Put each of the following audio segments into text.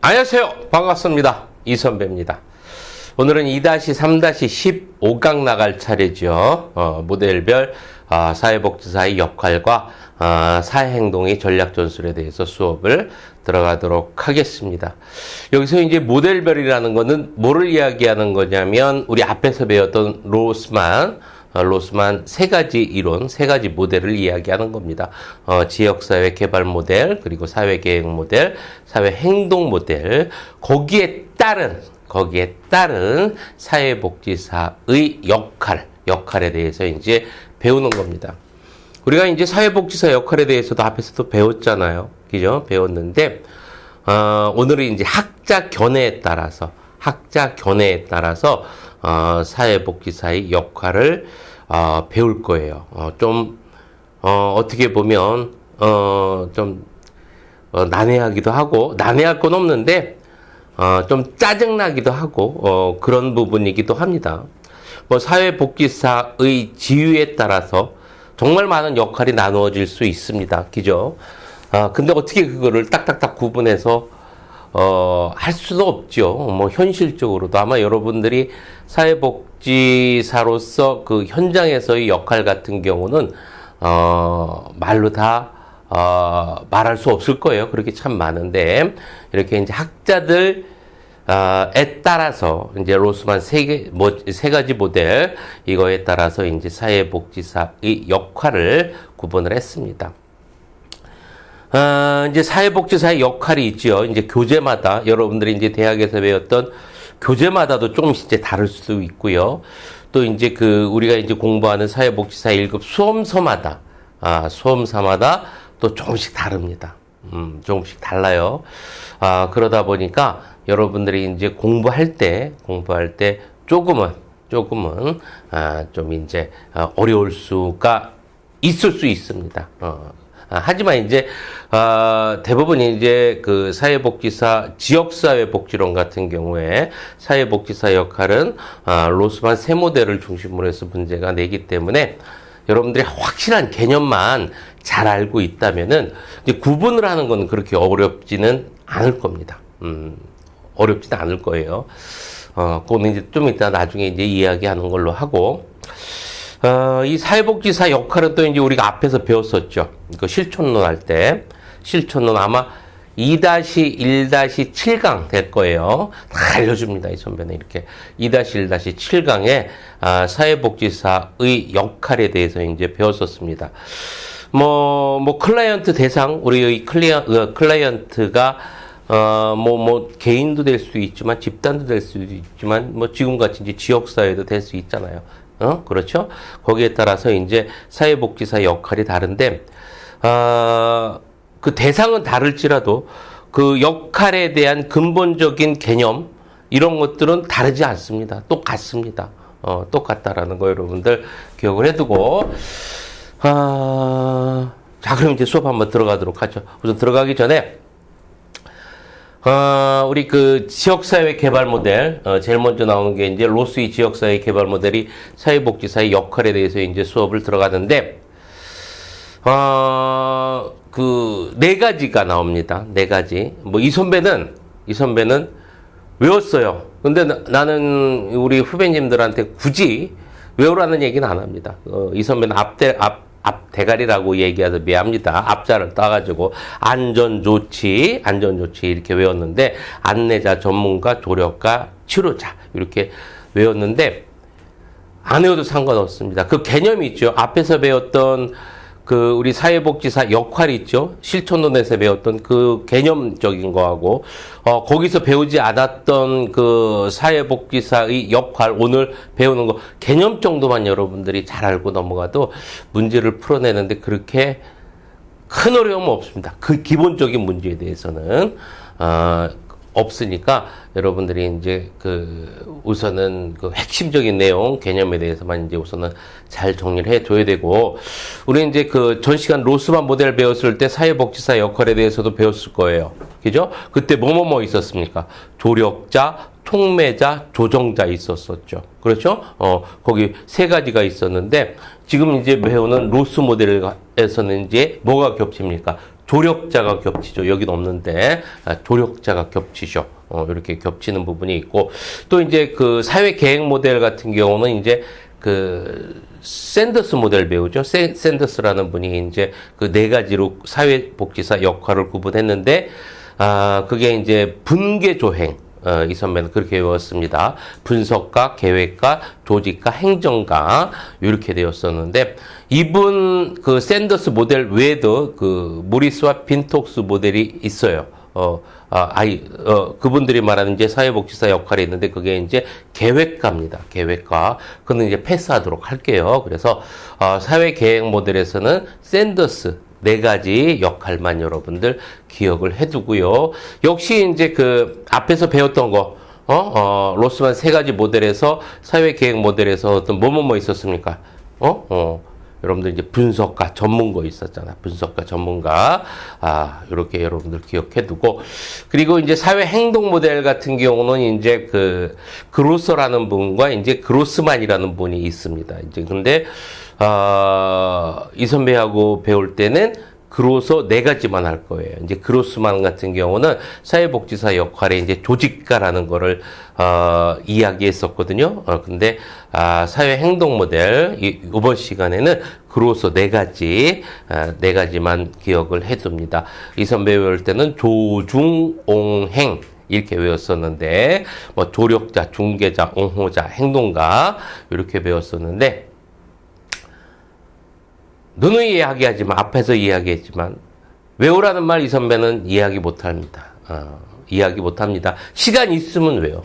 안녕하세요. 반갑습니다. 이선배입니다. 오늘은 2-3-15강 나갈 차례죠. 모델별 사회복지사의 역할과 사회행동의 전략전술에 대해서 수업을 들어가도록 하겠습니다. 여기서 이제 모델별이라는 거는 뭐를 이야기하는 거냐면 우리 앞에서 배웠던 로스만 세 가지 이론, 세 가지 모델을 이야기하는 겁니다. 지역사회 개발 모델, 그리고 사회계획 모델, 사회행동 모델, 거기에 따른 사회복지사의 역할에 대해서 이제 배우는 겁니다. 우리가 이제 사회복지사 역할에 대해서도 앞에서도 배웠잖아요. 그죠? 배웠는데, 오늘은 이제 학자 견해에 따라서 사회복지사의 역할을 배울 거예요. 어떻게 보면, 난해하기도 하고, 난해할 건 없는데, 좀 짜증나기도 하고, 그런 부분이기도 합니다. 사회복지사의 지위에 따라서 정말 많은 역할이 나누어질 수 있습니다. 그죠? 근데 어떻게 그거를 딱딱딱 구분해서 할 수도 없죠. 현실적으로도 아마 여러분들이 사회복지사로서 그 현장에서의 역할 같은 경우는, 말로 다, 말할 수 없을 거예요. 그렇게 참 많은데, 이렇게 이제 학자들, 에 따라서, 이제 로스만 세 가지 모델, 이거에 따라서 이제 사회복지사의 역할을 구분을 했습니다. 이제 사회복지사의 역할이 있죠. 이제 교재마다, 여러분들이 이제 대학에서 배웠던 교재마다도 조금씩 이제 다를 수도 있고요. 또 이제 우리가 이제 공부하는 사회복지사 1급 수험서마다 또 조금씩 다릅니다. 조금씩 달라요. 그러다 보니까 여러분들이 이제 공부할 때 조금은, 좀 이제, 어려울 수가 있을 수 있습니다. 하지만 이제, 대부분 이제 사회복지사, 지역사회복지론 같은 경우에 사회복지사 역할은, 로스만 세 모델을 중심으로 해서 문제가 내기 때문에 여러분들이 확실한 개념만 잘 알고 있다면은, 이제 구분을 하는 건 그렇게 어렵지는 않을 겁니다. 어렵지는 않을 거예요. 그거는 이제 좀 이따 나중에 이제 이야기하는 걸로 하고, 이 사회복지사 역할은 또 이제 우리가 앞에서 배웠었죠. 그 실천론 할 때. 실천론 아마 2-1-7강 될 거예요. 다 알려줍니다. 이 선배는 이렇게. 2-1-7강에, 사회복지사의 역할에 대해서 이제 배웠었습니다. 클라이언트 대상, 우리 클라이언트가, 개인도 될 수 있지만, 집단도 될 수 있지만, 지금같이 이제 지역사회도 될 수 있잖아요. 그렇죠? 거기에 따라서 이제 사회복지사 역할이 다른데, 그 대상은 다를지라도 그 역할에 대한 근본적인 개념, 이런 것들은 다르지 않습니다. 똑같습니다. 똑같다라는 거 여러분들 기억을 해두고, 자, 그럼 이제 수업 한번 들어가도록 하죠. 우선 들어가기 전에, 우리 지역사회 개발 모델, 제일 먼저 나오는 게 이제 로스의 지역사회 개발 모델이 사회복지사의 역할에 대해서 이제 수업을 들어가는데, 네 가지가 나옵니다. 네 가지. 이 선배는 외웠어요. 근데 나는 우리 후배님들한테 굳이 외우라는 얘기는 안 합니다. 이 선배는 앞대가리라고 얘기해서 미안합니다. 앞자를 따가지고 안전조치 이렇게 외웠는데, 안내자, 전문가, 조력가, 치료자 이렇게 외웠는데 안 외워도 상관없습니다. 그 개념이 있죠. 앞에서 배웠던 우리 사회복지사 역할이 있죠. 실천론에서 배웠던 그 개념적인 거하고, 거기서 배우지 않았던 그 사회복지사의 역할, 오늘 배우는 거, 개념 정도만 여러분들이 잘 알고 넘어가도 문제를 풀어내는데 그렇게 큰 어려움은 없습니다. 그 기본적인 문제에 대해서는, 없으니까 여러분들이 이제 우선은 핵심적인 내용, 개념에 대해서만 이제 우선은 잘 정리를 해줘야 되고, 우리 이제 전 시간 로스만 모델 배웠을 때 사회복지사 역할에 대해서도 배웠을 거예요. 그죠? 그때 뭐뭐 있었습니까? 조력자, 통매자, 조정자 있었었죠. 그렇죠? 거기 세 가지가 있었는데, 지금 이제 배우는 로스 모델에서는 이제 뭐가 겹칩니까? 조력자가 겹치죠. 여기는 없는데 조력자가 겹치죠. 이렇게 겹치는 부분이 있고 또 이제 그 사회 계획 모델 같은 경우는 이제 그 샌더스 모델 배우죠. 샌더스라는 분이 이제 그 네 가지로 사회복지사 역할을 구분했는데 그게 이제 분계 조행. 이 선배는 그렇게 외웠습니다. 분석가, 계획가, 조직가, 행정가 이렇게 되었었는데 이분 그 샌더스 모델 외에도 그 모리스와 빈톡스 모델이 있어요. 그분들이 말하는 이제 사회복지사 역할이 있는데 그게 이제 계획가입니다. 계획가. 그는 이제 패스하도록 할게요. 그래서 사회계획 모델에서는 샌더스 네 가지 역할만 여러분들 기억을 해두고요. 역시 이제 그 앞에서 배웠던 거, 로스만 세 가지 모델에서 사회계획 모델에서 어떤 뭐뭐 있었습니까? 여러분들 이제 분석가 전문가 있었잖아. 분석가 전문가. 이렇게 여러분들 기억해두고. 그리고 이제 사회 행동 모델 같은 경우는 이제 그 그로서라는 분과 이제 그로스만이라는 분이 있습니다. 이제 근데 이 선배하고 배울 때는 그로서 네 가지만 할 거예요. 이제 그로스만 같은 경우는 사회복지사 역할에 이제 조직가라는 거를 이야기했었거든요. 근데 사회 행동 모델 이번 시간에는 그로서 네 가지만 기억을 해둡니다. 이 선배 배울 때는 조중옹행 이렇게 외웠었는데 뭐 조력자, 중개자, 옹호자, 행동가 이렇게 배웠었는데. 누누이 이야기하지만 앞에서 이야기했지만 외우라는 말 이 선배는 이야기 못합니다. 이야기 못합니다. 시간 있으면 외워.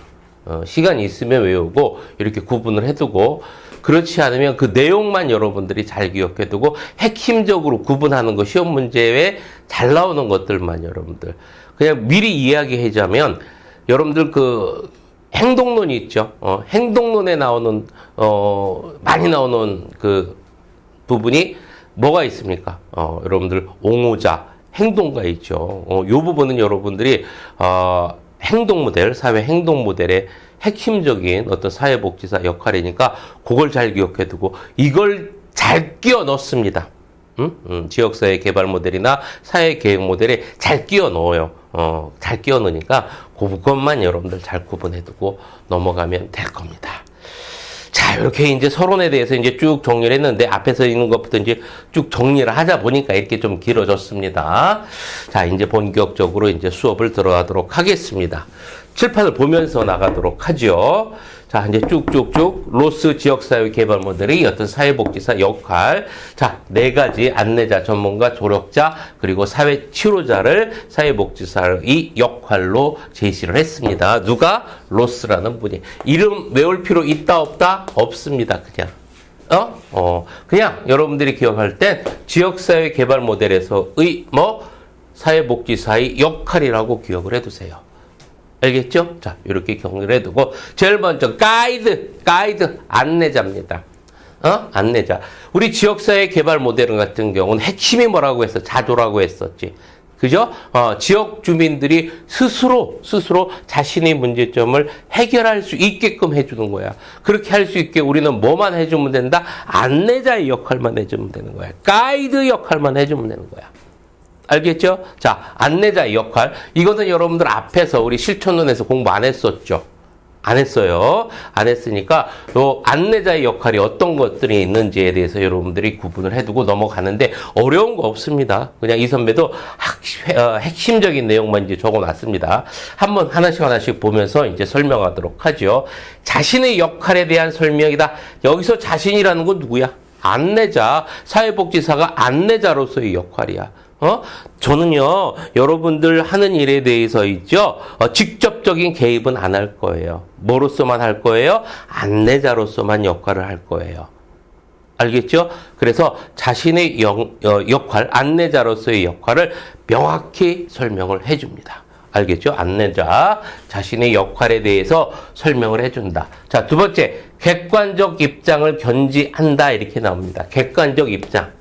시간 있으면 외우고 이렇게 구분을 해두고 그렇지 않으면 그 내용만 여러분들이 잘 기억해두고 핵심적으로 구분하는 거 시험 문제에 잘 나오는 것들만 여러분들 그냥 미리 이야기하자면 여러분들 그 행동론이 있죠. 행동론에 나오는 많이 나오는 그 부분이 뭐가 있습니까? 여러분들 옹호자, 행동가 있죠. 요 부분은 여러분들이 행동 모델, 사회 행동 모델의 핵심적인 어떤 사회복지사 역할이니까 그걸 잘 기억해두고 이걸 잘 끼워 넣습니다. 지역사회 개발 모델이나 사회 계획 모델에 잘 끼워 넣어요. 잘 끼워 넣으니까 그것만 여러분들 잘 구분해두고 넘어가면 될 겁니다. 자, 이렇게 이제 서론에 대해서 이제 쭉 정리를 했는데 앞에서 있는 것부터 이제 쭉 정리를 하자 보니까 이렇게 좀 길어졌습니다. 자, 이제 본격적으로 이제 수업을 들어가도록 하겠습니다. 칠판을 보면서 나가도록 하죠. 자, 이제 쭉쭉쭉 로스 지역사회 개발 모델의 어떤 사회복지사 역할. 자, 네 가지 안내자, 전문가, 조력자, 그리고 사회 치료자를 사회복지사의 역할로 제시를 했습니다. 누가? 로스라는 분이. 이름 외울 필요 있다, 없다? 없습니다. 그냥. 그냥 여러분들이 기억할 땐 지역사회 개발 모델에서의 사회복지사의 역할이라고 기억을 해두세요. 알겠죠? 자, 이렇게 정리를 해두고 제일 먼저 가이드, 안내자입니다. 안내자. 우리 지역사회 개발 모델 같은 경우는 핵심이 뭐라고 했어? 자조라고 했었지. 그죠? 지역 주민들이 스스로 자신의 문제점을 해결할 수 있게끔 해주는 거야. 그렇게 할 수 있게 우리는 뭐만 해주면 된다? 안내자의 역할만 해주면 되는 거야. 가이드 역할만 해주면 되는 거야. 알겠죠? 자, 안내자의 역할. 이거는 여러분들 앞에서 우리 실천론에서 공부 안 했었죠? 안 했어요. 안 했으니까 요 안내자의 역할이 어떤 것들이 있는지에 대해서 여러분들이 구분을 해두고 넘어가는데 어려운 거 없습니다. 그냥 이 선배도 핵심적인 내용만 이제 적어놨습니다. 한번 하나씩 보면서 이제 설명하도록 하죠. 자신의 역할에 대한 설명이다. 여기서 자신이라는 건 누구야? 안내자. 사회복지사가 안내자로서의 역할이야. 저는요, 여러분들 하는 일에 대해서 있죠, 직접적인 개입은 안 할 거예요. 뭐로서만 할 거예요? 안내자로서만 역할을 할 거예요. 알겠죠? 그래서 자신의 역할, 안내자로서의 역할을 명확히 설명을 해줍니다. 알겠죠? 안내자, 자신의 역할에 대해서 설명을 해준다. 자, 두 번째, 객관적 입장을 견지한다. 이렇게 나옵니다. 객관적 입장.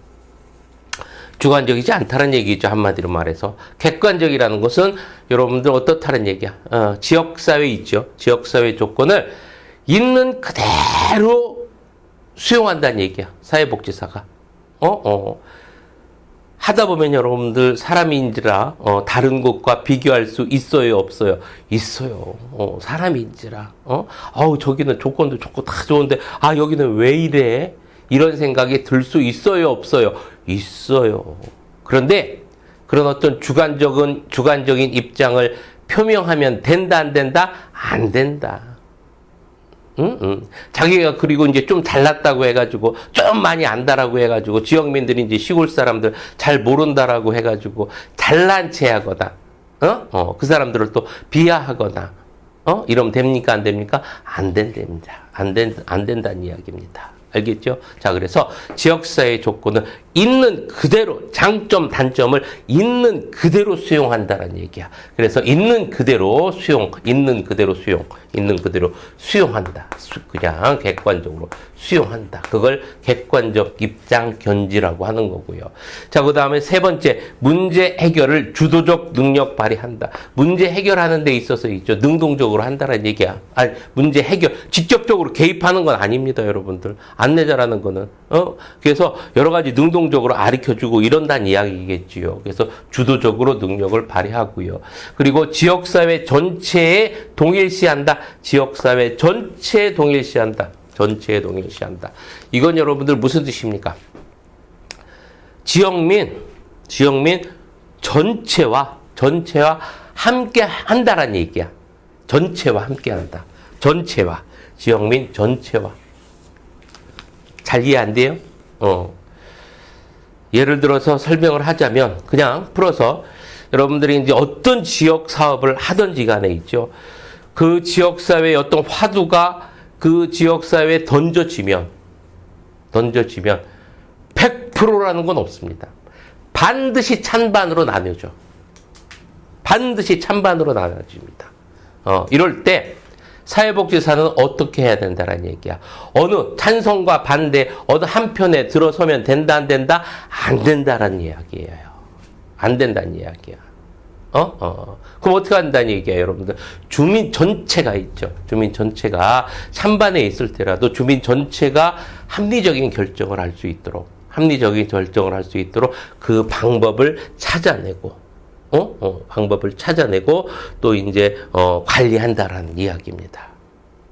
주관적이지 않다는 얘기죠. 한마디로 말해서. 객관적이라는 것은 여러분들 어떻다는 얘기야? 지역사회 있죠. 지역사회 조건을 있는 그대로 수용한다는 얘기야. 사회복지사가. 하다 보면 여러분들 사람인지라 다른 것과 비교할 수 있어요, 없어요? 있어요. 사람인지라. 아우 저기는 조건도 좋고 다 좋은데 아 여기는 왜 이래? 이런 생각이 들 수 있어요, 없어요? 있어요. 그런데 그런 어떤 주관적인 입장을 표명하면 된다, 안 된다? 안 된다. 자기가 그리고 이제 좀 잘났다고 해가지고 좀 많이 안다라고 해가지고 지역민들이 이제 시골 사람들 잘 모른다라고 해가지고 잘난 체 하거나 그 사람들을 또 비하하거나 이러면 됩니까, 안 됩니까? 안 된답니다. 안 된다는 이야기입니다. 알겠죠? 자, 그래서 지역사회의 조건은 있는 그대로, 장점, 단점을 있는 그대로 수용한다는 얘기야. 그래서 있는 그대로 수용한다. 그냥 객관적으로 수용한다. 그걸 객관적 입장 견지라고 하는 거고요. 자, 그 다음에 세 번째, 문제 해결을 주도적 능력 발휘한다. 문제 해결하는 데 있어서 있죠. 능동적으로 한다는 얘기야. 아니, 문제 해결, 직접적으로 개입하는 건 아닙니다, 여러분들. 안내자라는 거는. 그래서 여러 가지 능동적으로 가르쳐주고 이런다는 이야기겠지요. 그래서 주도적으로 능력을 발휘하고요. 그리고 지역사회 전체에 동일시한다. 지역사회 전체에 동일시한다. 전체에 동일시한다. 이건 여러분들 무슨 뜻입니까? 지역민 전체와 함께 한다라는 얘기야. 전체와 함께 한다. 전체와. 지역민 전체와. 잘 이해 안 돼요? 예를 들어서 설명을 하자면 그냥 풀어서 여러분들이 이제 어떤 지역 사업을 하든지 간에 있죠. 그 지역 사회의 어떤 화두가 그 지역 사회에 던져지면 100%라는 건 없습니다. 반드시 찬반으로 나뉘어져. 반드시 찬반으로 나눠집니다. 이럴 때 사회복지사는 어떻게 해야 된다라는 얘기야. 어느 찬성과 반대, 어느 한편에 들어서면 된다, 안 된다? 안 된다라는 이야기예요. 안 된다는 이야기야. 그럼 어떻게 한다는 얘기야, 여러분들? 주민 전체가 있죠. 주민 전체가 찬반에 있을 때라도 주민 전체가 합리적인 결정을 할 수 있도록 그 방법을 찾아내고, 또 이제, 관리한다라는 이야기입니다.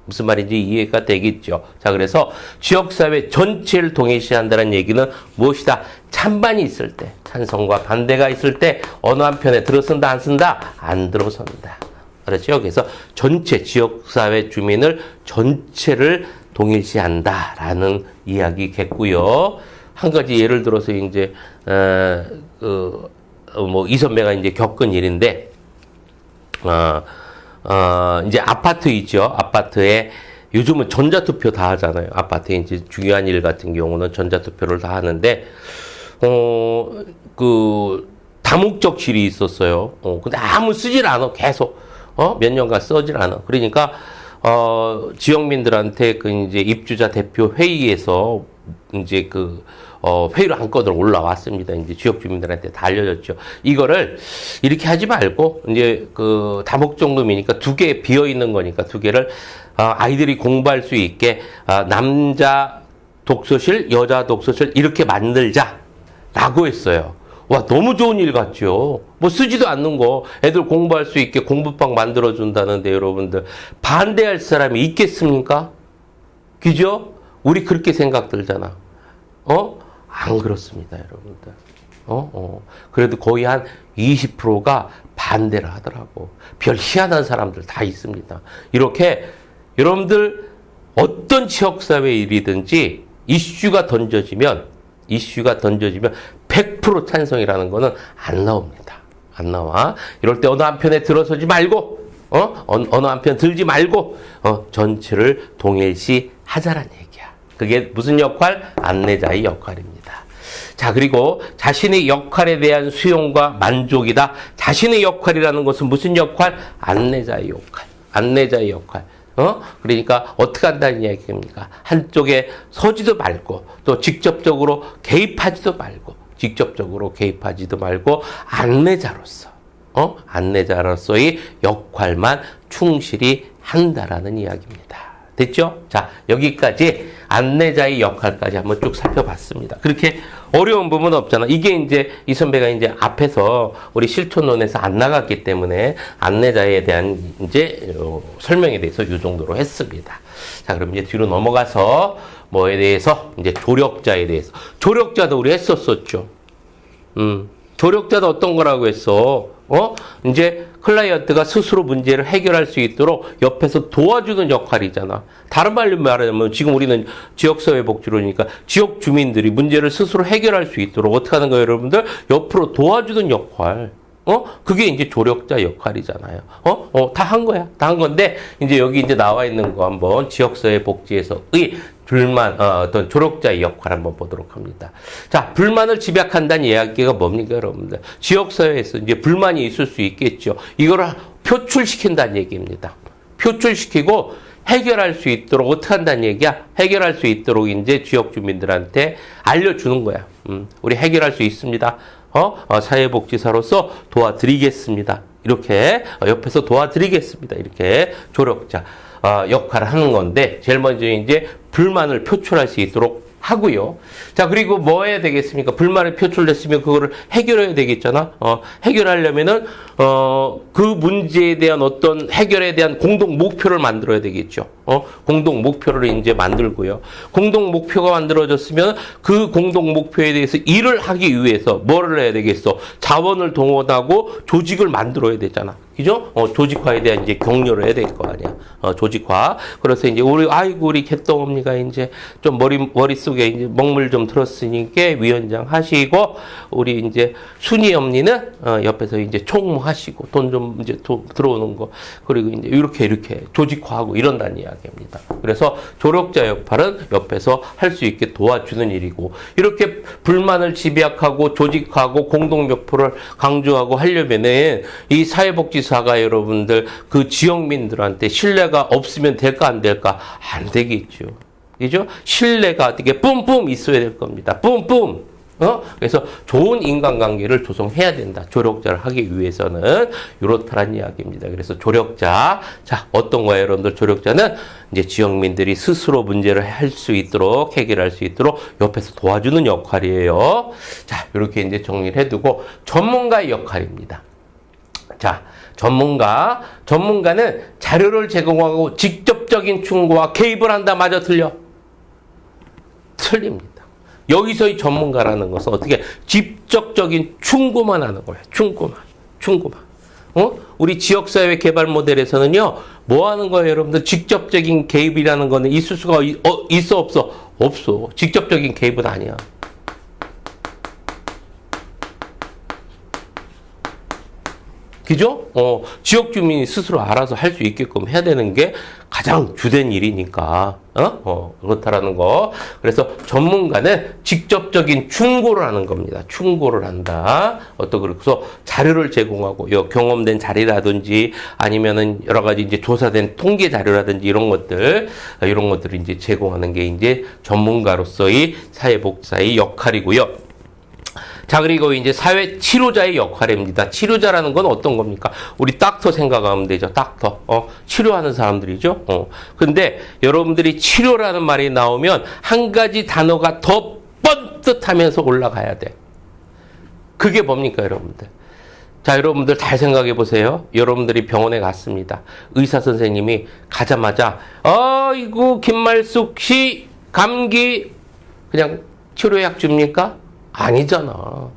무슨 말인지 이해가 되겠죠. 자, 그래서 지역사회 전체를 동일시한다는 얘기는 무엇이다? 찬반이 있을 때, 찬성과 반대가 있을 때, 어느 한편에 들어선다, 안 쓴다? 안 들어선다. 그렇죠? 그래서 전체, 지역사회 주민을 전체를 동일시한다라는 이야기겠고요. 한 가지 예를 들어서 이제, 이 선배가 이제 겪은 일인데, 이제 아파트 있죠. 아파트에 요즘은 전자투표 다 하잖아요. 아파트에 이제 중요한 일 같은 경우는 전자투표를 다 하는데, 다목적실이 있었어요. 근데 아무 쓰질 않아. 계속. 몇 년간 쓰질 않아. 그러니까, 지역민들한테 이제 입주자 대표 회의에서 이제 회의로 안건으로 올라왔습니다. 이제 지역 주민들한테 다 알려졌죠. 이거를 이렇게 하지 말고, 이제 다목적룸이니까 2개 비어 있는 거니까 2개를, 아이들이 공부할 수 있게, 남자 독서실, 여자 독서실 이렇게 만들자라고 했어요. 와, 너무 좋은 일 같죠? 뭐 쓰지도 않는 거, 애들 공부할 수 있게 공부방 만들어준다는데 여러분들, 반대할 사람이 있겠습니까? 그죠? 우리 그렇게 생각 들잖아. 안 그렇습니다, 여러분들. 그래도 거의 한 20%가 반대를 하더라고. 별 희한한 사람들 다 있습니다. 이렇게 여러분들 어떤 지역사회 일이든지 이슈가 던져지면 100% 찬성이라는 거는 안 나옵니다. 안 나와. 이럴 때 어느 한편에 들어서지 말고, 어느 한편 들지 말고, 전체를 동일시 하자란 얘기야. 그게 무슨 역할? 안내자의 역할입니다. 자, 그리고 자신의 역할에 대한 수용과 만족이다. 자신의 역할이라는 것은 무슨 역할? 안내자의 역할. 안내자의 역할. 그러니까 어떻게 한다는 이야기입니까? 한쪽에 서지도 말고 또 직접적으로 개입하지도 말고 안내자로서의 역할만 충실히 한다라는 이야기입니다. 됐죠? 자, 여기까지 안내자의 역할까지 한번 쭉 살펴봤습니다. 그렇게 어려운 부분은 없잖아. 이게 이제 이 선배가 이제 앞에서 우리 실존론에서 안 나갔기 때문에 안내자에 대한 이제 설명에 대해서 이 정도로 했습니다. 자, 그럼 이제 뒤로 넘어가서 뭐에 대해서 이제 조력자에 대해서. 조력자도 우리 했었었죠. 조력자도 어떤 거라고 했어? 이제 클라이언트가 스스로 문제를 해결할 수 있도록 옆에서 도와주는 역할이잖아. 다른 말로 말하자면 지금 우리는 지역사회복지론이니까 지역 주민들이 문제를 스스로 해결할 수 있도록 어떻게 하는 거예요, 여러분들? 옆으로 도와주는 역할. 그게 이제 조력자 역할이잖아요. 다 한 거야. 다 한 건데, 이제 여기 이제 나와 있는 거 한번 지역사회 복지에서의 어떤 조력자의 역할 한번 보도록 합니다. 자, 불만을 집약한다는 이야기가 뭡니까, 여러분들? 지역사회에서 이제 불만이 있을 수 있겠죠. 이거를 표출시킨다는 얘기입니다. 표출시키고 해결할 수 있도록 어떻게 한다는 얘기야? 해결할 수 있도록 이제 지역 주민들한테 알려주는 거야. 우리 해결할 수 있습니다. 사회복지사로서 도와드리겠습니다. 이렇게 옆에서 도와드리겠습니다. 이렇게 조력자 역할을 하는 건데 제일 먼저 이제 불만을 표출할 수 있도록 하고요. 자, 그리고 뭐 해야 되겠습니까? 불만이 표출됐으면 그거를 해결해야 되겠잖아. 해결하려면은 그 문제에 대한 어떤 해결에 대한 공동 목표를 만들어야 되겠죠. 공동 목표를 이제 만들고요. 공동 목표가 만들어졌으면 그 공동 목표에 대해서 일을 하기 위해서 뭐를 해야 되겠어? 자원을 동원하고 조직을 만들어야 되잖아. 그죠? 조직화에 대한 이제 격려를 해야 될 거 아니야. 조직화. 그래서 이제 우리 개똥언니가 이제 좀 머릿속에 이제 먹물 좀 들었으니까 위원장 하시고, 우리 이제 순이 언니는 옆에서 이제 총무하시고, 돈 좀 이제 들어오는 거. 그리고 이제 이렇게 조직화하고 이런다는 이야기입니다. 그래서 조력자 역할은 옆에서 할 수 있게 도와주는 일이고, 이렇게 불만을 집약하고 조직화하고 공동 목표를 강조하고 하려면은 이 사회복지사가 여러분들 그 지역민들한테 신뢰가 없으면 될까 안 될까? 안 되겠죠. 그죠? 신뢰가 되게 뿜뿜 있어야 될 겁니다. 뿜뿜. 그래서 좋은 인간관계를 조성해야 된다. 조력자를 하기 위해서는 이렇다란 이야기입니다. 그래서 조력자, 자, 어떤 거예요, 여러분들? 조력자는 이제 지역민들이 스스로 문제를 할 수 있도록, 해결할 수 있도록 옆에서 도와주는 역할이에요. 자, 이렇게 이제 정리를 해두고 전문가의 역할입니다. 자, 전문가는 자료를 제공하고 직접적인 충고와 개입을 한다. 맞아, 틀려? 틀립니다. 여기서의 전문가라는 것은 어떻게 직접적인 충고만 하는 거예요. 충고만. 우리 지역사회 개발 모델에서는요, 뭐 하는 거예요, 여러분들? 직접적인 개입이라는 거는 있을 수가 있어, 없어? 없어. 직접적인 개입은 아니야. 그죠? 지역 주민이 스스로 알아서 할 수 있게끔 해야 되는 게 가장 주된 일이니까, 그렇다라는 거. 그래서 전문가는 직접적인 충고를 하는 겁니다. 충고를 한다. 그래서 자료를 제공하고, 경험된 자료라든지 아니면은 여러 가지 이제 조사된 통계 자료라든지 이런 것들을 이제 제공하는 게 이제 전문가로서의 사회복지사의 역할이고요. 자, 그리고 이제 사회 치료자의 역할입니다. 치료자라는 건 어떤 겁니까? 우리 닥터 생각하면 되죠. 닥터. 치료하는 사람들이죠. 근데 여러분들이 치료라는 말이 나오면 한 가지 단어가 더 뻔듯하면서 올라가야 돼. 그게 뭡니까, 여러분들? 자, 여러분들 잘 생각해 보세요. 여러분들이 병원에 갔습니다. 의사 선생님이 가자마자, 이거 김말숙 씨 감기 그냥 치료약 줍니까? 아니잖아.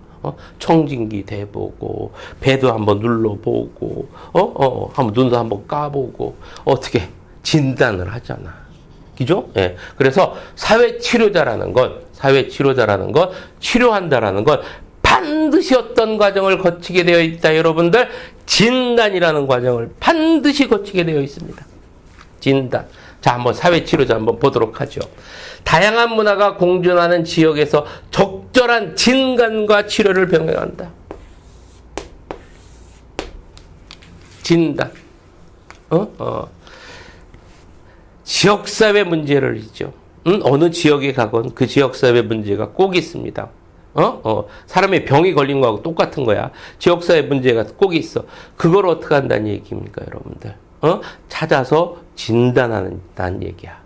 청진기 대보고, 배도 한번 눌러보고, 한번 눈도 한번 까보고, 어떻게 진단을 하잖아. 그죠? 예. 그래서 사회치료자라는 건, 치료한다라는 건 반드시 어떤 과정을 거치게 되어 있다, 여러분들. 진단이라는 과정을 반드시 거치게 되어 있습니다. 진단. 자, 한번 사회치료자 한번 보도록 하죠. 다양한 문화가 공존하는 지역에서 적절한 진단과 치료를 병행한다. 진단. 지역사회 문제를 있죠. 어느 지역에 가건 그 지역사회 문제가 꼭 있습니다. 사람의 병이 걸린 거하고 똑같은 거야. 지역사회 문제가 꼭 있어. 그걸 어떻게 한다는 얘기입니까, 여러분들? 찾아서 진단한다는 얘기야.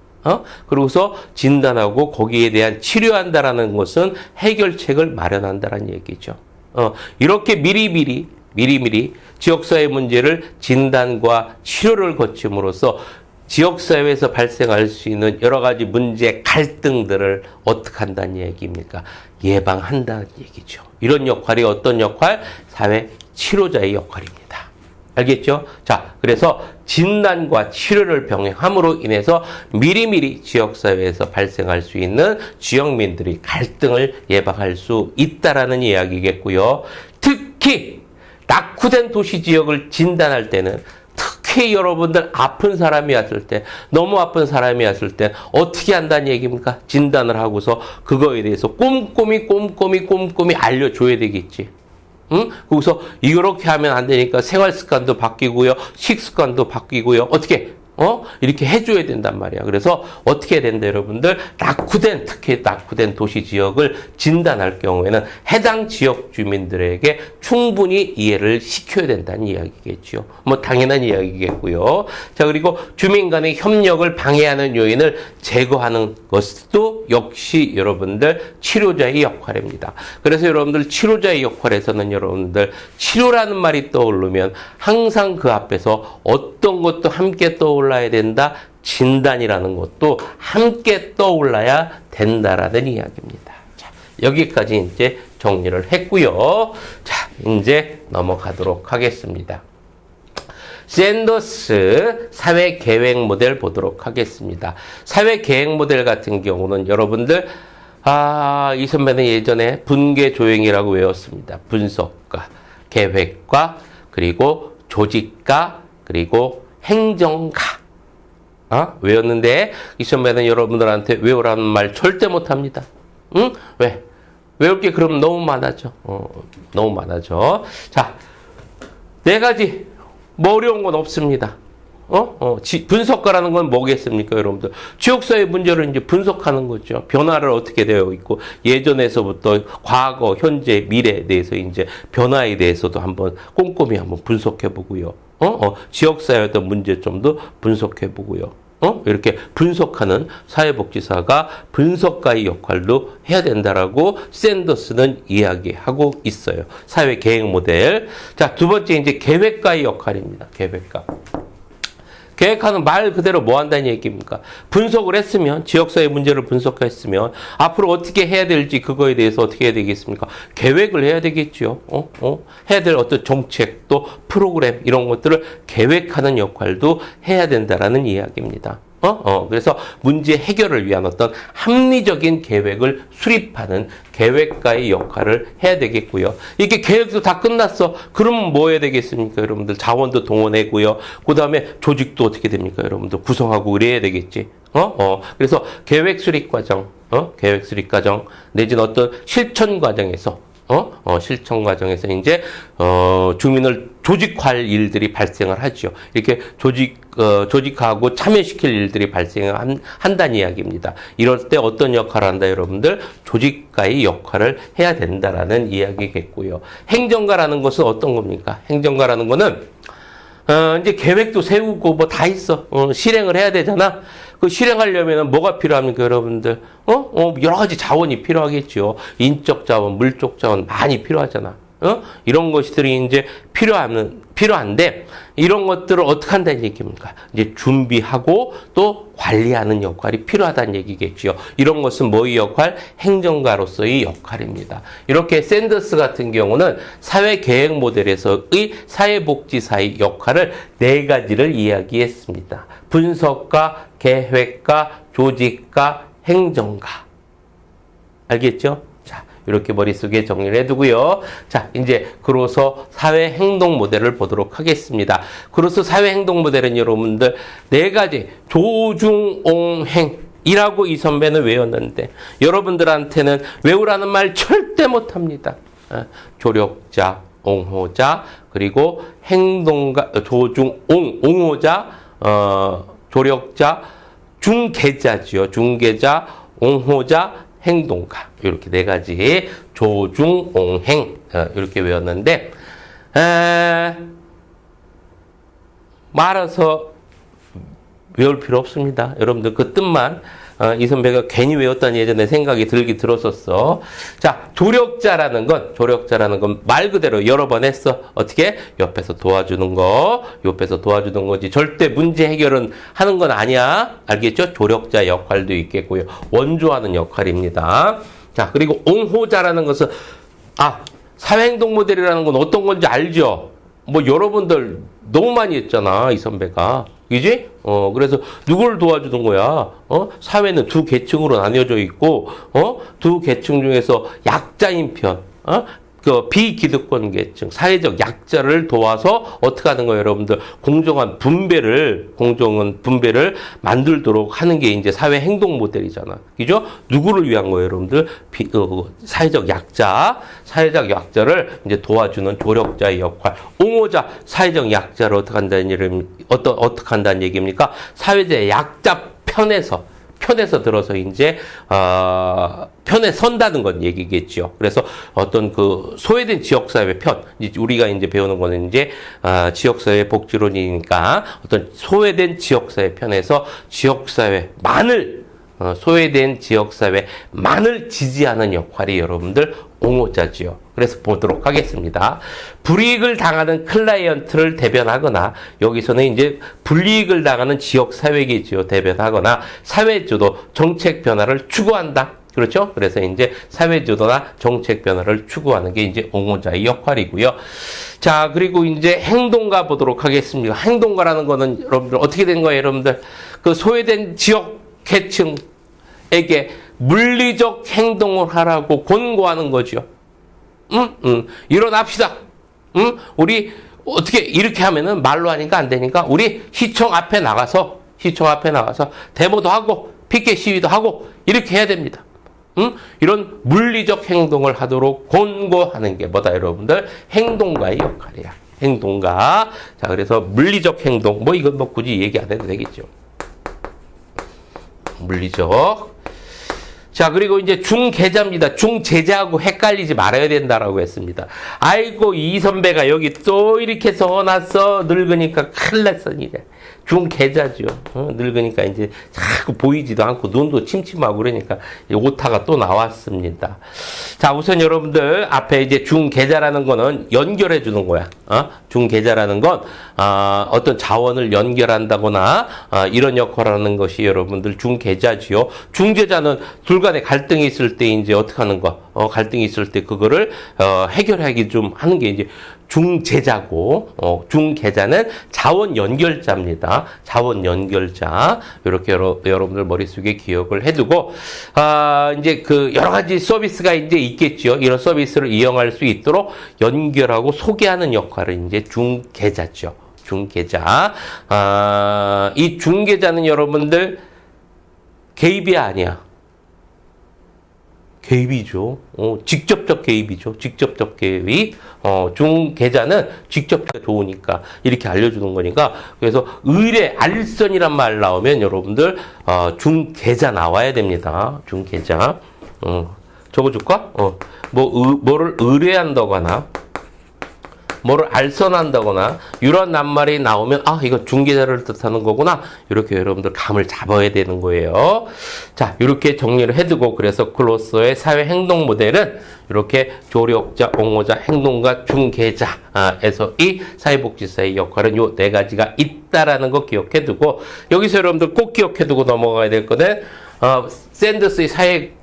그러고서 진단하고 거기에 대한 치료한다라는 것은 해결책을 마련한다라는 얘기죠. 이렇게 미리미리 지역사회 문제를 진단과 치료를 거침으로써 지역사회에서 발생할 수 있는 여러 가지 문제, 갈등들을 어떻게 한다는 얘기입니까? 예방한다는 얘기죠. 이런 역할이 어떤 역할? 사회 치료자의 역할입니다. 알겠죠? 자, 그래서 진단과 치료를 병행함으로 인해서 미리미리 지역사회에서 발생할 수 있는 지역민들의 갈등을 예방할 수 있다라는 이야기겠고요. 특히 낙후된 도시 지역을 진단할 때는 특히 여러분들 아픈 사람이 왔을 때, 너무 아픈 사람이 왔을 때 어떻게 한다는 얘기입니까? 진단을 하고서 그거에 대해서 꼼꼼히 알려줘야 되겠지. 응? 거기서 이렇게 하면 안 되니까 생활 습관도 바뀌고요. 식습관도 바뀌고요. 어떻게? 이렇게 해줘야 된단 말이야. 그래서 어떻게 해야 된다, 여러분들? 특히 낙후된 도시 지역을 진단할 경우에는 해당 지역 주민들에게 충분히 이해를 시켜야 된다는 이야기겠죠. 뭐, 당연한 이야기겠고요. 자, 그리고 주민 간의 협력을 방해하는 요인을 제거하는 것도 역시 여러분들 치료자의 역할입니다. 그래서 여러분들 치료자의 역할에서는 여러분들 치료라는 말이 떠오르면 항상 그 앞에서 어떤 것도 함께 떠올라야 된다. 진단이라는 것도 함께 떠올라야 된다라는 이야기입니다. 자, 여기까지 이제 정리를 했고요. 자, 이제 넘어가도록 하겠습니다. 샌더스 사회계획 모델 보도록 하겠습니다. 사회계획 모델 같은 경우는 여러분들 이 선배는 예전에 분계조행이라고 외웠습니다. 분석가, 계획가, 그리고 조직가, 그리고 행정가. 외웠는데 이 선배는 여러분들한테 외우라는 말 절대 못합니다. 응? 왜? 외울 게 그럼 너무 많아져. 너무 많아져. 자, 4가지. 뭐 어려운 건 없습니다. 분석가라는 건 뭐겠습니까, 여러분들? 지역사회 문제를 이제 분석하는 거죠. 변화를 어떻게 되어 있고, 예전에서부터 과거, 현재, 미래에 대해서 이제 변화에 대해서도 한번 꼼꼼히 한번 분석해 보고요. 지역사회 어떤 문제점도 분석해 보고요. 이렇게 분석하는 사회복지사가 분석가의 역할도 해야 된다라고 샌더스는 이야기하고 있어요. 사회계획 모델. 자, 2번째 이제 계획가의 역할입니다. 계획가. 계획하는 말 그대로 뭐 한다는 얘기입니까? 분석을 했으면, 지역사회 문제를 분석했으면, 앞으로 어떻게 해야 될지 그거에 대해서 어떻게 해야 되겠습니까? 계획을 해야 되겠죠. 해야 될 어떤 정책, 또 프로그램, 이런 것들을 계획하는 역할도 해야 된다라는 이야기입니다. 그래서 문제 해결을 위한 어떤 합리적인 계획을 수립하는 계획가의 역할을 해야 되겠고요. 이렇게 계획도 다 끝났어. 그러면 뭐 해야 되겠습니까? 여러분들 자원도 동원하고요. 그 다음에 조직도 어떻게 됩니까? 여러분들 구성하고 그래야 되겠지. 그래서 계획 수립 과정, 내지는 어떤 실천 과정에서 실천 과정에서 이제, 주민을 조직화할 일들이 발생을 하죠. 이렇게 조직하고 참여시킬 일들이 한다는 이야기입니다. 이럴 때 어떤 역할을 한다, 여러분들? 조직가의 역할을 해야 된다라는 이야기겠고요. 행정가라는 것은 어떤 겁니까? 행정가라는 거는, 이제 계획도 세우고 뭐 다 있어. 실행을 해야 되잖아. 그 실행하려면 뭐가 필요합니까, 여러분들? 여러 가지 자원이 필요하겠죠. 인적 자원, 물적 자원 많이 필요하잖아. 이런 것들이 이제 필요한데, 이런 것들을 어떻게 한다는 얘기입니까? 이제 준비하고 또 관리하는 역할이 필요하다는 얘기겠죠. 이런 것은 뭐의 역할? 행정가로서의 역할입니다. 이렇게 샌더스 같은 경우는 사회계획 모델에서의 사회복지사의 역할을 4가지를 이야기했습니다. 분석가, 계획가, 조직가, 행정가. 알겠죠? 자, 이렇게 머릿속에 정리를 해두고요. 자, 이제 그로서 사회행동 모델을 보도록 하겠습니다. 그로서 사회행동 모델은 여러분들 4가지 조중옹행이라고 이 선배는 외웠는데 여러분들한테는 외우라는 말 절대 못합니다. 조력자, 옹호자, 그리고 행동가, 옹호자, 조력자, 중개자지요. 중개자, 옹호자, 행동가. 이렇게 4가지 조중옹행 이렇게 외웠는데 말아서 외울 필요 없습니다. 여러분들 그 뜻만 이 선배가 괜히 외웠다는 예전에 생각이 들었었어. 자, 조력자라는 건 말 그대로 여러 번 했어. 어떻게? 옆에서 도와주는 거지. 절대 문제 해결은 하는 건 아니야. 알겠죠? 조력자 역할도 있겠고요. 원조하는 역할입니다. 자, 그리고 옹호자라는 것은 사회행동 모델이라는 건 어떤 건지 알죠? 뭐 여러분들 너무 많이 했잖아, 이 선배가. 그지? 그래서 누구를 도와주는 거야? 사회는 두 계층으로 나뉘어져 있고, 두 계층 중에서 약자인 편, 그 비기득권 계층, 사회적 약자를 도와서 어떻게 하는 거예요, 여러분들? 공정한 분배를 만들도록 하는 게 이제 사회 행동 모델이잖아. 그죠? 누구를 위한 거예요, 여러분들? 사회적 약자를 이제 도와주는 조력자의 역할. 옹호자, 사회적 약자를 어떻게 한다는 얘기입니까? 사회적 약자 편에서 들어서 이제 편에 선다는 건 얘기겠죠. 그래서 어떤 그 소외된 지역사회 편, 우리가 이제 배우는 거는 이제 지역사회 복지론이니까 어떤 소외된 지역사회 편에서 소외된 지역사회만을 지지하는 역할이 여러분들 옹호자지요. 그래서 보도록 하겠습니다. 불이익을 당하는 클라이언트를 대변하거나, 여기서는 이제 불이익을 당하는 지역사회겠지요. 대변하거나, 사회주도 정책 변화를 추구한다. 그렇죠? 그래서 이제 사회주도나 정책 변화를 추구하는 게 이제 옹호자의 역할이고요. 자, 그리고 이제 행동가 보도록 하겠습니다. 행동가라는 거는 여러분들 어떻게 된 거예요, 여러분들? 그 소외된 지역 계층에게 물리적 행동을 하라고 권고하는 거죠. 일어납시다. 우리 어떻게 이렇게 하면은 말로 하니까 안 되니까 우리 시청 앞에 나가서 데모도 하고 피켓 시위도 하고 이렇게 해야 됩니다. 이런 물리적 행동을 하도록 권고하는 게 뭐다, 여러분들? 행동가의 역할이야. 행동가. 자, 그래서 물리적 행동, 이건 굳이 얘기 안 해도 되겠죠. 물리적. 자, 그리고 이제 중계자입니다. 중제자하고 헷갈리지 말아야 된다라고 했습니다. 아이고, 이 선배가 여기 또 이렇게 써놨어. 늙으니까 큰일 났어, 이제. 중계자죠. 늙으니까 이제 자꾸 보이지도 않고 눈도 침침하고 그러니까 오타가 또 나왔습니다. 자, 우선 여러분들 앞에 이제 중계자라는 거는 연결해 주는 거야. 중계자라는 건 어떤 자원을 연결한다거나 이런 역할을 하는 것이 여러분들 중계자지요. 중재자는 둘 간에 갈등이 있을 때 이제 어떻게 하는 거? 갈등이 있을 때 그거를 해결하기 좀 하는 게 이제 중재자고, 중계자는 자원 연결자입니다. 자원 연결자. 이렇게 여러분들 머릿속에 기억을 해두고, 이제 그 여러 가지 서비스가 이제 있겠죠. 이런 서비스를 이용할 수 있도록 연결하고 소개하는 역할은 이제 중계자죠. 중계자. 이 중계자는 여러분들 개입이 아니야. 개입이죠. 직접적 개입이죠. 직접적 개입. 중계자는 직접적 좋으니까 이렇게 알려주는 거니까. 그래서 알선이란 말 나오면 여러분들 중계자 나와야 됩니다. 중계자. 적어줄까? 뭐를 의뢰한다거나 뭐를 알선한다거나 이런 낱말이 나오면 이거 중개자를 뜻하는 거구나. 이렇게 여러분들 감을 잡아야 되는 거예요. 자, 이렇게 정리를 해두고, 그래서 클로서의 사회 행동 모델은 이렇게 조력자, 옹호자, 행동가, 중개자에서 이 사회복지사의 역할은 요 네 가지가 있다라는 거 기억해두고, 여기서 여러분들 꼭 기억해두고 넘어가야 될 거는 샌더스의 사회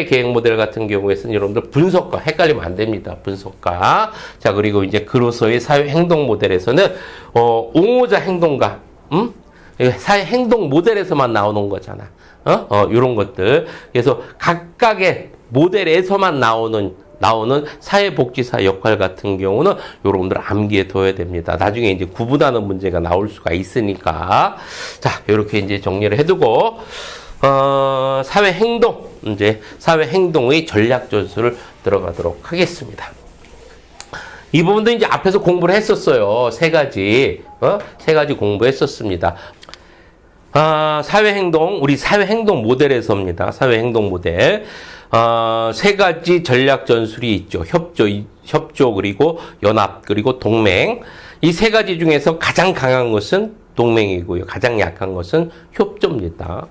계획 모델 같은 경우에는 여러분들 분석가, 헷갈리면 안 됩니다. 분석가. 자, 그리고 이제 그로서의 사회 행동 모델에서는 옹호자 행동가, 사회 행동 모델에서만 나오는 거잖아. 요런 것들. 그래서 각각의 모델에서만 나오는 사회복지사 역할 같은 경우는 여러분들 암기해 둬야 됩니다. 나중에 이제 구분하는 문제가 나올 수가 있으니까. 자, 요렇게 이제 정리를 해두고, 사회 행동의 전략 전술을 들어가도록 하겠습니다. 이 부분도 이제 앞에서 공부를 했었어요. 세 가지 공부했었습니다. 우리 사회 행동 모델에서입니다. 사회 행동 모델. 세 가지 전략 전술이 있죠. 협조, 그리고 연합, 그리고 동맹. 이 세 가지 중에서 가장 강한 것은 동맹이고요. 가장 약한 것은 협조입니다.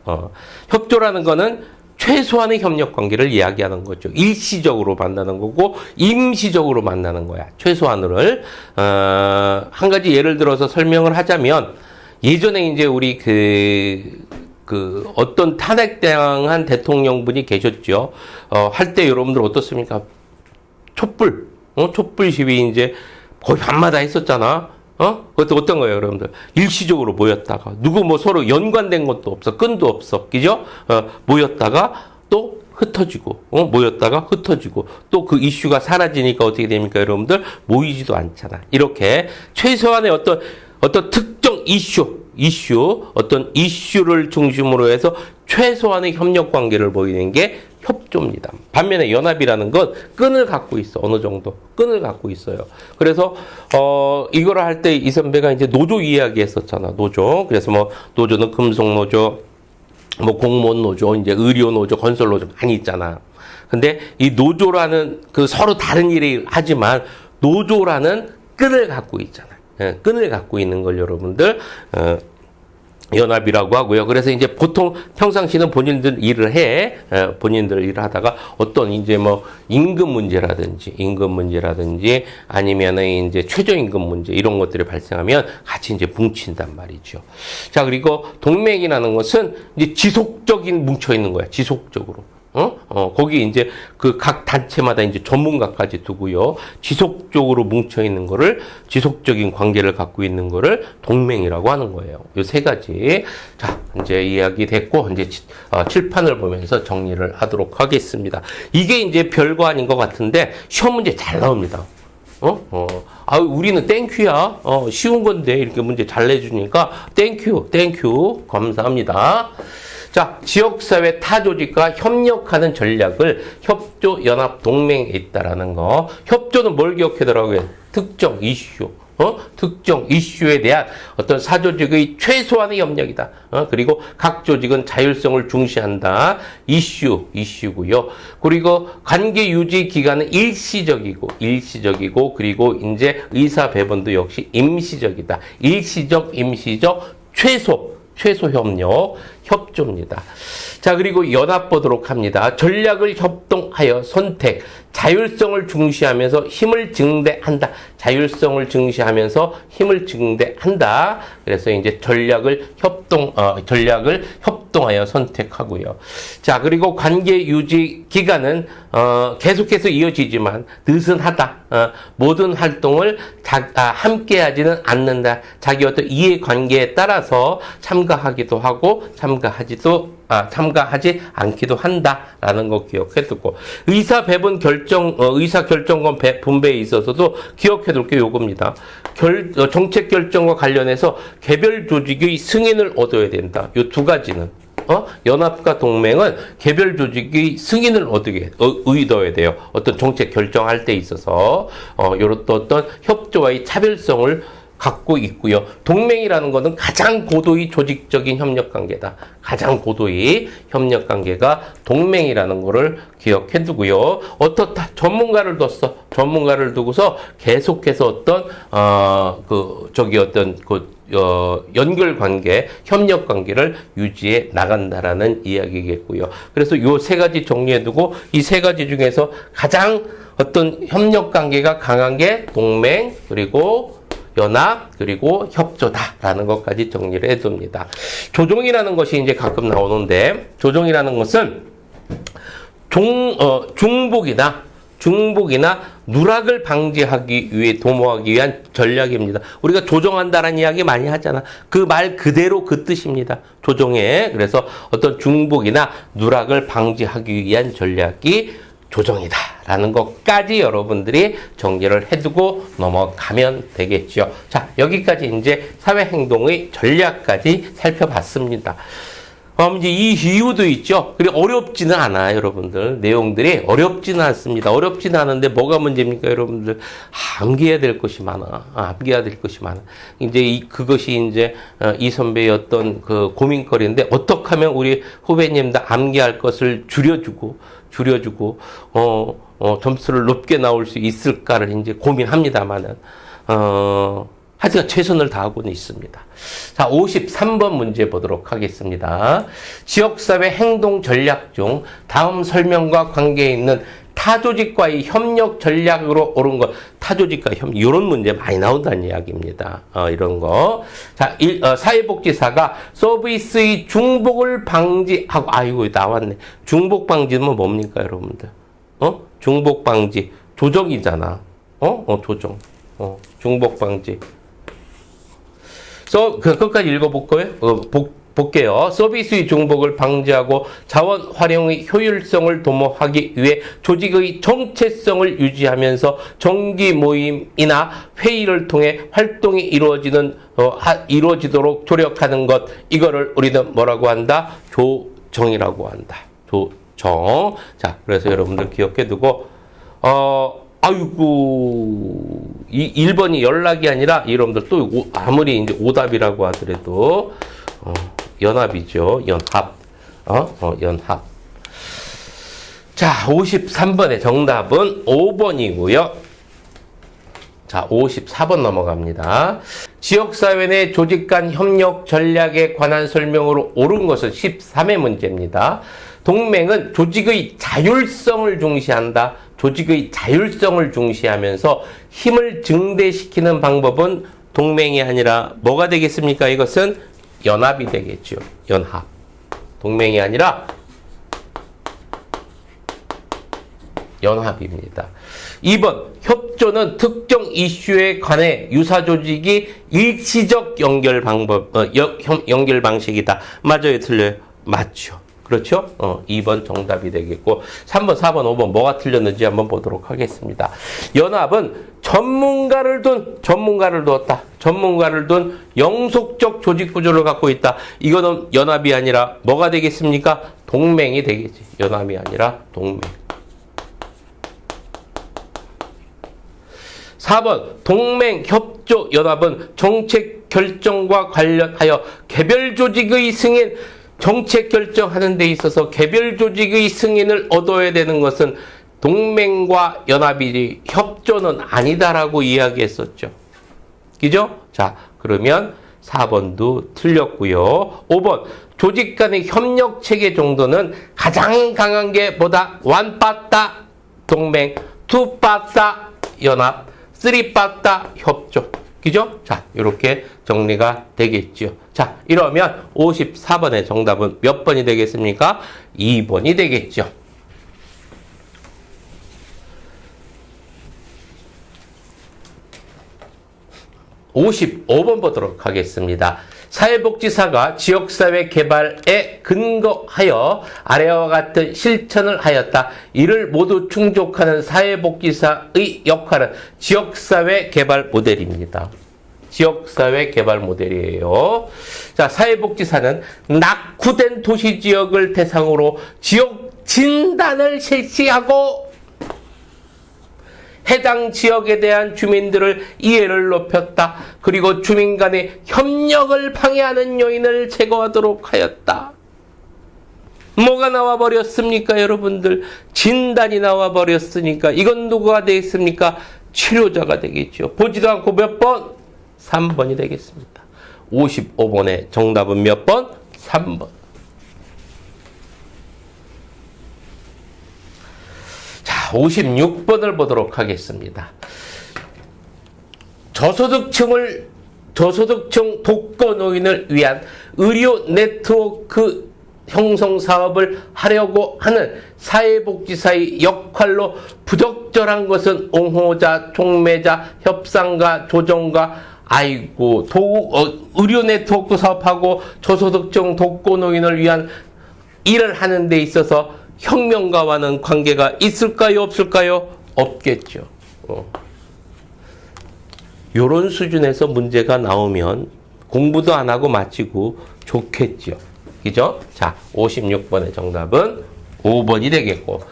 협조라는 거는 최소한의 협력 관계를 이야기하는 거죠. 일시적으로 만나는 거고 임시적으로 만나는 거야. 최소한을 한 가지 예를 들어서 설명을 하자면 예전에 이제 우리 어떤 탄핵당한 대통령분이 계셨죠. 할 때 여러분들 어떻습니까? 촛불 시위 이제 거의 밤마다 했었잖아. 그것도 어떤 거예요, 여러분들? 일시적으로 모였다가, 누구 뭐 서로 연관된 것도 없어, 끈도 없어, 그죠? 모였다가 또 흩어지고, 모였다가 흩어지고, 또 그 이슈가 사라지니까 어떻게 됩니까, 여러분들? 모이지도 않잖아. 이렇게 최소한의 어떤 특정 어떤 이슈를 중심으로 해서 최소한의 협력 관계를 보이는 게 협조입니다. 반면에 연합이라는 건 끈을 갖고 있어. 어느 정도 끈을 갖고 있어요. 그래서 이거를 할 때 이 선배가 이제 노조 이야기했었잖아. 노조. 그래서 뭐 노조는 금속 노조, 뭐 공무원 노조, 이제 의료 노조, 건설 노조 많이 있잖아. 근데 이 노조라는 그 서로 다른 일을 하지만 노조라는 끈을 갖고 있잖아. 끈을 갖고 있는 걸 여러분들 연합이라고 하고요. 그래서 이제 보통 평상시는 본인들 일을 하다가 어떤 이제 뭐 임금 문제라든지 아니면은 이제 최저임금 문제 이런 것들이 발생하면 같이 이제 뭉친단 말이죠. 자, 그리고 동맹이라는 것은 이제 지속적인 뭉쳐 있는 거야. 지속적으로. 거기 이제 그 각 단체마다 이제 전문가까지 두고요. 지속적으로 뭉쳐 있는 거를, 지속적인 관계를 갖고 있는 거를 동맹이라고 하는 거예요. 요 세 가지. 자, 이제 이야기 됐고, 이제 칠판을 보면서 정리를 하도록 하겠습니다. 이게 이제 별거 아닌 것 같은데, 시험 문제 잘 나옵니다. 우리는 땡큐야. 쉬운 건데, 이렇게 문제 잘 내주니까, 땡큐. 감사합니다. 자, 지역사회 타 조직과 협력하는 전략을 협조, 연합, 동맹에 있다라는 거. 협조는 뭘 기억하더라고요? 특정 이슈에 대한 어떤 사조직의 최소한의 협력이다. 그리고 각 조직은 자율성을 중시한다. 이슈고요. 그리고 관계 유지 기간은 일시적이고, 그리고 이제 의사 배분도 역시 임시적이다. 일시적, 임시적, 최소 협조입니다. 자, 그리고 연합 보도록 합니다. 전략을 협동하여 선택, 자율성을 중시하면서 힘을 증대한다. 그래서 이제 전략을 협동하여 선택하고요. 자, 그리고 관계 유지 기간은 계속해서 이어지지만 느슨하다. 모든 활동을 함께하지는 않는다. 자기 어떤 이해관계에 따라서 참가하기도 하고 참가하지 않기도 한다라는 거 기억해두고, 의사 결정권 분배에 있어서도 기억해둘 게 요겁니다. 정책 결정과 관련해서 개별 조직의 승인을 얻어야 된다. 요 두 가지는. 연합과 동맹은 개별 조직의 승인을 얻어야 돼요. 어떤 정책 결정할 때 있어서, 요런 또 어떤 협조와의 차별성을 갖고 있고요. 동맹이라는 것은 가장 고도의 조직적인 협력 관계다. 가장 고도의 협력 관계가 동맹이라는 거를 기억해 두고요. 어떻다? 전문가를 뒀어. 전문가를 두고서 계속해서 연결 관계, 협력 관계를 유지해 나간다라는 이야기겠고요. 그래서 요 세 가지 정리해 두고, 이 세 가지 중에서 가장 어떤 협력 관계가 강한 게 동맹, 그리고 연합, 그리고 협조다라는 것까지 정리를 해둡니다. 조종이라는 것이 이제 가끔 나오는데, 조종이라는 것은 중복이나 누락을 방지하기 위해 도모하기 위한 전략입니다. 우리가 조정한다라는 이야기 많이 하잖아. 그 말 그대로 그 뜻입니다. 조정에. 그래서 어떤 중복이나 누락을 방지하기 위한 전략이 조정이다라는 것까지 여러분들이 정리를 해두고 넘어가면 되겠죠. 자, 여기까지 이제 사회행동의 전략까지 살펴봤습니다. 이제 이 이유도 있죠. 그리고 어렵지는 않아요, 여러분들. 내용들이 어렵지는 않습니다. 어렵지는 않은데 뭐가 문제입니까, 여러분들? 암기해야 될 것이 많아. 이제 그것이 이제 이 선배의 어떤 그 고민거리인데, 어떻게 하면 우리 후배님들 암기할 것을 줄여주고 점수를 높게 나올 수 있을까를 이제 고민합니다만은, 하여튼 최선을 다하고는 있습니다. 자, 53번 문제 보도록 하겠습니다. 지역사회 행동 전략 중 다음 설명과 관계 있는 타조직과의 협력 전략으로 옳은 것. 타조직과 협력, 이런 문제 많이 나온다는 이야기입니다. 이런 거. 자, 사회복지사가 서비스의 중복을 방지하고, 아이고, 나왔네. 중복 방지는 뭡니까, 여러분들? 중복 방지. 조정이잖아. 조정. 중복 방지. 끝까지 읽어볼 거예요? 볼게요. 서비스의 중복을 방지하고 자원 활용의 효율성을 도모하기 위해 조직의 정체성을 유지하면서 정기 모임이나 회의를 통해 활동이 이루어지도록 조력하는 것. 이거를 우리는 뭐라고 한다? 조정이라고 한다. 조정. 자, 그래서 여러분들 기억해 두고, 아이고, 1번이 연락이 아니라, 여러분들 또, 아무리 이제 오답이라고 하더라도, 연합이죠. 연합. 연합. 자, 53번의 정답은 5번이고요. 자, 54번 넘어갑니다. 지역사회 내 조직 간 협력 전략에 관한 설명으로 옳은 것은 13회 문제입니다. 동맹은 조직의 자율성을 중시한다. 조직의 자율성을 중시하면서 힘을 증대시키는 방법은 동맹이 아니라 뭐가 되겠습니까? 이것은 연합이 되겠죠. 연합. 동맹이 아니라 연합입니다. 2번, 협조는 특정 이슈에 관해 유사 조직이 일시적 연결 방법, 연결 방식이다. 맞아요, 틀려요? 맞죠. 그렇죠? 2번 정답이 되겠고, 3번, 4번, 5번 뭐가 틀렸는지 한번 보도록 하겠습니다. 연합은 전문가를 두었다. 전문가를 둔 영속적 조직 구조를 갖고 있다. 이거는 연합이 아니라 뭐가 되겠습니까? 동맹이 되겠지. 연합이 아니라 동맹. 4번, 동맹, 협조, 연합은 정책 결정과 관련하여 개별 조직의 승인, 정책 결정하는 데 있어서 개별 조직의 승인을 얻어야 되는 것은 동맹과 연합이지 협조는 아니다라고 이야기했었죠. 그죠? 자, 그러면 4번도 틀렸고요. 5번, 조직 간의 협력 체계 정도는 가장 강한 게 뭐다? 1빠따 동맹, 2빠따 연합, 3빠따 협조. 그죠? 자, 이렇게 정리가 되겠죠. 자, 이러면 54번의 정답은 몇 번이 되겠습니까? 2번이 되겠죠. (55번) 보도록 하겠습니다. 사회복지사가 지역사회 개발에 근거하여 아래와 같은 실천을 하였다. 이를 모두 충족하는 사회복지사의 역할은 지역사회 개발 모델입니다. 지역사회 개발 모델이에요. 자, 사회복지사는 낙후된 도시지역을 대상으로 지역 진단을 실시하고 해당 지역에 대한 주민들을 이해를 높였다. 그리고 주민 간의 협력을 방해하는 요인을 제거하도록 하였다. 뭐가 나와버렸습니까, 여러분들? 진단이 나와버렸으니까 이건 누구가 되겠습니까? 치료자가 되겠죠. 보지도 않고 몇 번? 3번이 되겠습니다. 55번의 정답은 몇 번? 3번. 자, 56번을 보도록 하겠습니다. 저소득층 독거노인을 위한 의료 네트워크 형성 사업을 하려고 하는 사회복지사의 역할로 부적절한 것은 옹호자, 촉매자, 협상가, 조정가, 아이고, 의료 네트워크 사업하고 저소득층 독거노인을 위한 일을 하는 데 있어서 혁명가와는 관계가 있을까요, 없을까요? 없겠죠. 요런 수준에서 문제가 나오면 공부도 안 하고 마치고 좋겠죠. 그죠? 자, 56번의 정답은 5번이 되겠고.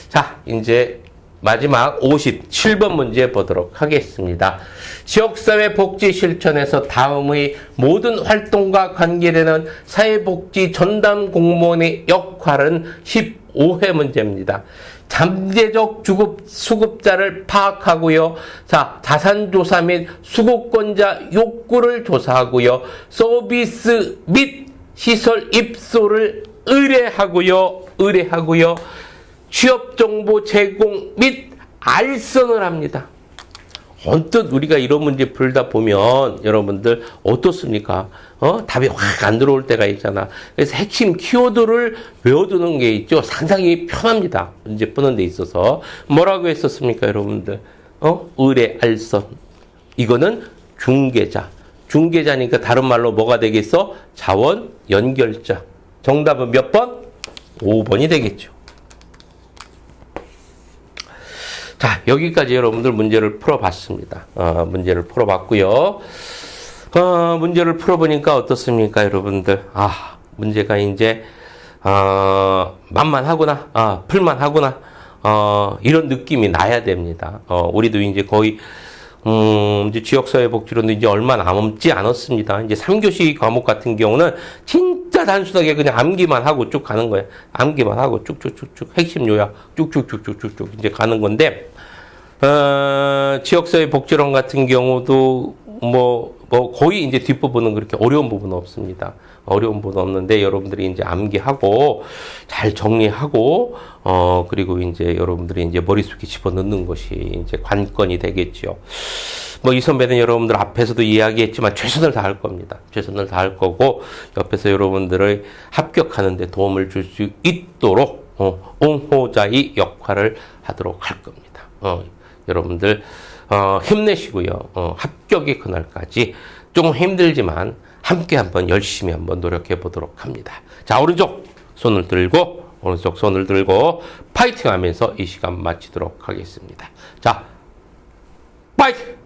자, 이제 마지막 57번 문제 보도록 하겠습니다. 지역사회 복지 실천에서 다음의 모든 활동과 관계되는 사회복지 전담 공무원의 역할은 15회 문제입니다. 잠재적 수급자를 파악하고요. 자, 자산조사 및 수급권자 욕구를 조사하고요. 서비스 및 시설 입소를 의뢰하고요. 취업정보 제공 및 알선을 합니다. 언뜻 우리가 이런 문제 풀다 보면 여러분들 어떻습니까? 답이 확 안 들어올 때가 있잖아. 그래서 핵심 키워드를 외워두는 게 있죠. 상당히 편합니다. 문제 푸는 데 있어서. 뭐라고 했었습니까, 여러분들? 의뢰, 알선. 이거는 중개자. 중개자니까 다른 말로 뭐가 되겠어? 자원 연결자. 정답은 몇 번? 5번이 되겠죠. 자, 여기까지 여러분들 문제를 풀어봤습니다. 문제를 풀어봤고요. 문제를 풀어보니까 어떻습니까, 여러분들? 문제가 이제, 만만하구나, 풀만하구나, 이런 느낌이 나야 됩니다. 우리도 이제 거의, 이제 지역사회복지론도 이제 얼마 남지 않았습니다. 이제 3교시 과목 같은 경우는 진짜 단순하게 그냥 암기만 하고 쭉 가는 거예요. 암기만 하고 쭉쭉쭉쭉 핵심 요약 쭉쭉쭉쭉쭉 이제 가는 건데, 지역사회복지론 같은 경우도 거의 이제 뒷부분은 그렇게 어려운 부분은 없습니다. 어려운 부분은 없는데 여러분들이 이제 암기하고 잘 정리하고 그리고 이제 여러분들이 이제 머릿속에 집어넣는 것이 이제 관건이 되겠죠. 이 선배는 여러분들 앞에서도 이야기했지만 최선을 다할 겁니다. 최선을 다할 거고 옆에서 여러분들의 합격하는 데 도움을 줄 수 있도록 옹호자의 역할을 하도록 할 겁니다. 여러분들 힘내시고요. 합격의 그날까지 조금 힘들지만 함께 한번 열심히 한번 노력해 보도록 합니다. 자, 오른쪽 손을 들고 파이팅 하면서 이 시간 마치도록 하겠습니다. 자, 파이팅!